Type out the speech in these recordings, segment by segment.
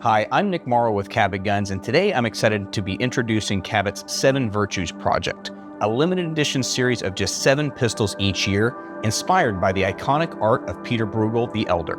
Hi, I'm Nick Morrow with Cabot Guns, and today I'm excited to be introducing Cabot's 7 Virtues Project, a limited edition series of just 7 pistols each year, inspired by the iconic art of Pieter Bruegel the Elder.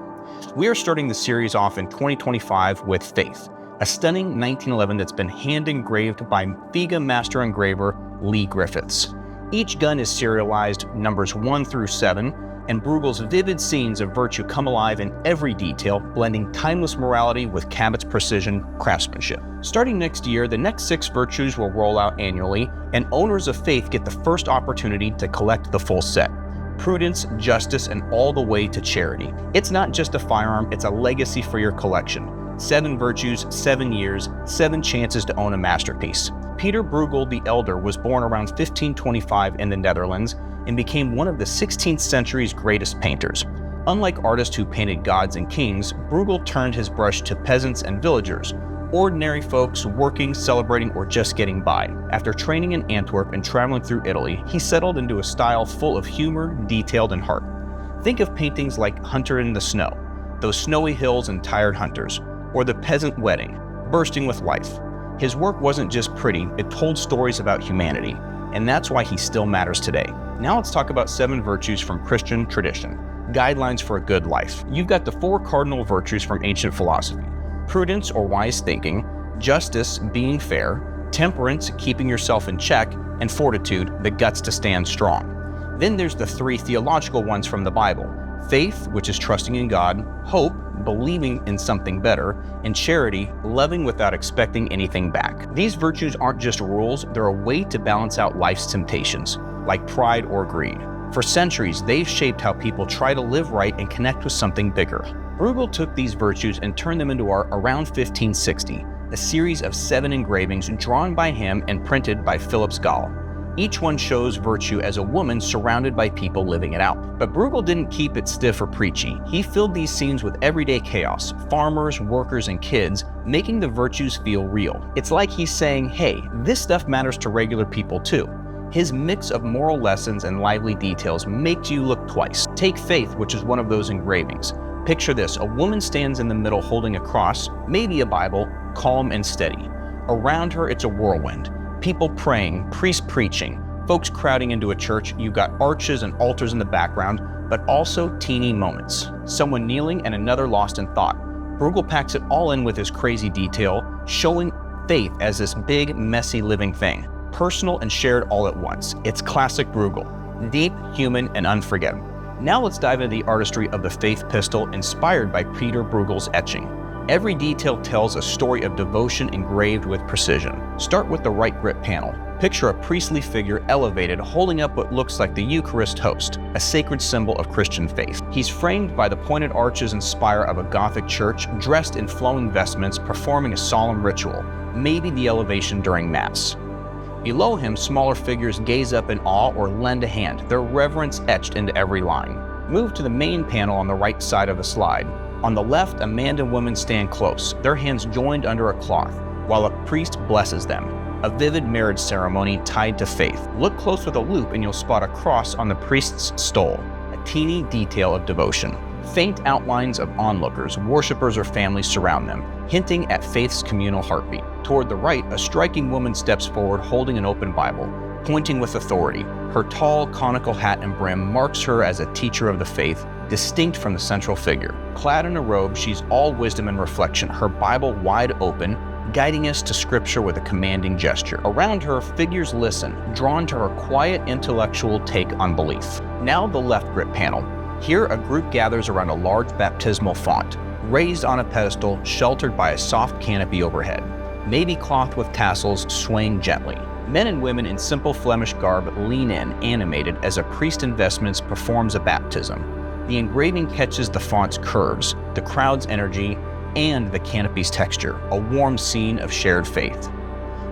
We are starting the series off in 2025 with Faith, a stunning 1911 that's been hand-engraved by FEGA master engraver Lee Griffiths. Each gun is serialized numbers 1 through 7, and Bruegel's vivid scenes of virtue come alive in every detail, blending timeless morality with Cabot's precision craftsmanship. Starting next year, the next 6 virtues will roll out annually, and owners of faith get the first opportunity to collect the full set. Prudence, justice, and all the way to charity. It's not just a firearm, it's a legacy for your collection. 7 virtues, 7 years, 7 chances to own a masterpiece. Pieter Bruegel the Elder was born around 1525 in the Netherlands and became one of the 16th century's greatest painters. Unlike artists who painted gods and kings, Bruegel turned his brush to peasants and villagers, ordinary folks working, celebrating, or just getting by. After training in Antwerp and traveling through Italy, he settled into a style full of humor, detailed, and heart. Think of paintings like Hunter in the Snow, those snowy hills and tired hunters, or The Peasant Wedding, bursting with life. His work wasn't just pretty, it told stories about humanity, and that's why he still matters today. Now let's talk about 7 virtues from Christian tradition, guidelines for a good life. You've got the 4 cardinal virtues from ancient philosophy: prudence or wise thinking, justice, being fair, temperance, keeping yourself in check, and fortitude, the guts to stand strong. Then there's the 3 theological ones from the Bible: faith, which is trusting in God, hope, believing in something better, and charity, loving without expecting anything back. These virtues aren't just rules, they're a way to balance out life's temptations, like pride or greed. For centuries, they've shaped how people try to live right and connect with something bigger. Bruegel took these virtues and turned them into art around 1560, a series of 7 engravings drawn by him and printed by Philips Gall. Each one shows virtue as a woman surrounded by people living it out. But Bruegel didn't keep it stiff or preachy. He filled these scenes with everyday chaos, farmers, workers, and kids, making the virtues feel real. It's like he's saying, hey, this stuff matters to regular people too. His mix of moral lessons and lively details makes you look twice. Take faith, which is one of those engravings. Picture this: a woman stands in the middle holding a cross, maybe a Bible, calm and steady. Around her, it's a whirlwind. People praying, priests preaching, folks crowding into a church. You've got arches and altars in the background, but also teeny moments. Someone kneeling and another lost in thought. Bruegel packs it all in with his crazy detail, showing faith as this big, messy living thing, personal and shared all at once. It's classic Bruegel, deep, human, and unforgettable. Now let's dive into the artistry of the Faith pistol, inspired by Pieter Bruegel's etching. Every detail tells a story of devotion engraved with precision. Start with the right grip panel. Picture a priestly figure elevated, holding up what looks like the Eucharist host, a sacred symbol of Christian faith. He's framed by the pointed arches and spire of a Gothic church, dressed in flowing vestments, performing a solemn ritual, maybe the elevation during Mass. Below him, smaller figures gaze up in awe or lend a hand, their reverence etched into every line. Move to the main panel on the right side of the slide. On the left, a man and woman stand close, their hands joined under a cloth, while a priest blesses them, a vivid marriage ceremony tied to faith. Look close with a loupe and you'll spot a cross on the priest's stole, a teeny detail of devotion. Faint outlines of onlookers, worshippers, or families surround them, hinting at faith's communal heartbeat. Toward the right, a striking woman steps forward holding an open Bible, pointing with authority. Her tall, conical hat and brim marks her as a teacher of the faith, distinct from the central figure. Clad in a robe, she's all wisdom and reflection, her Bible wide open, guiding us to scripture with a commanding gesture. Around her, figures listen, drawn to her quiet, intellectual take on belief. Now the left grip panel. Here, a group gathers around a large baptismal font, raised on a pedestal, sheltered by a soft canopy overhead, maybe cloth with tassels swaying gently. Men and women in simple Flemish garb lean in, animated, as a priest in vestments performs a baptism. The engraving catches the font's curves, the crowd's energy, and the canopy's texture, a warm scene of shared faith.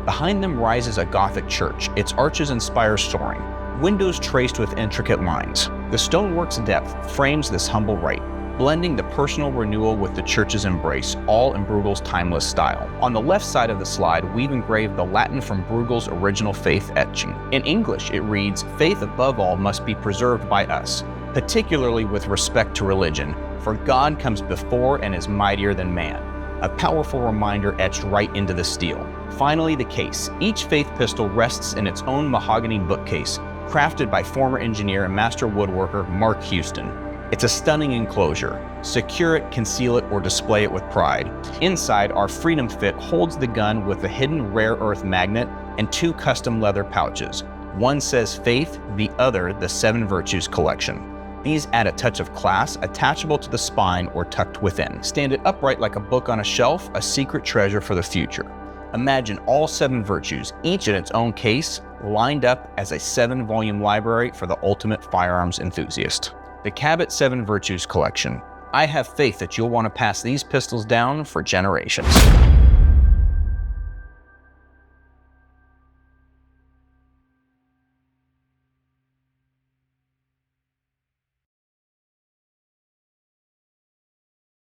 Behind them rises a Gothic church, its arches and spires soaring, windows traced with intricate lines. The stonework's depth frames this humble rite, blending the personal renewal with the church's embrace, all in Bruegel's timeless style. On the left side of the slide, we've engraved the Latin from Bruegel's original faith etching. In English, it reads, "Faith above all must be preserved by us, particularly with respect to religion, for God comes before and is mightier than man." a powerful reminder etched right into the steel. Finally, the case. Each Faith pistol rests in its own mahogany bookcase, crafted by former engineer and master woodworker Mark Houston. It's a stunning enclosure. Secure it, conceal it, or display it with pride. Inside, our Freedom Fit holds the gun with a hidden rare earth magnet and 2 custom leather pouches. One says Faith, the other the 7 Virtues Collection. These add a touch of class, attachable to the spine or tucked within. Stand it upright like a book on a shelf, a secret treasure for the future. Imagine all 7 virtues, each in its own case, lined up as a 7-volume library for the ultimate firearms enthusiast. The Cabot 7 Virtues Collection. I have faith that you'll want to pass these pistols down for generations.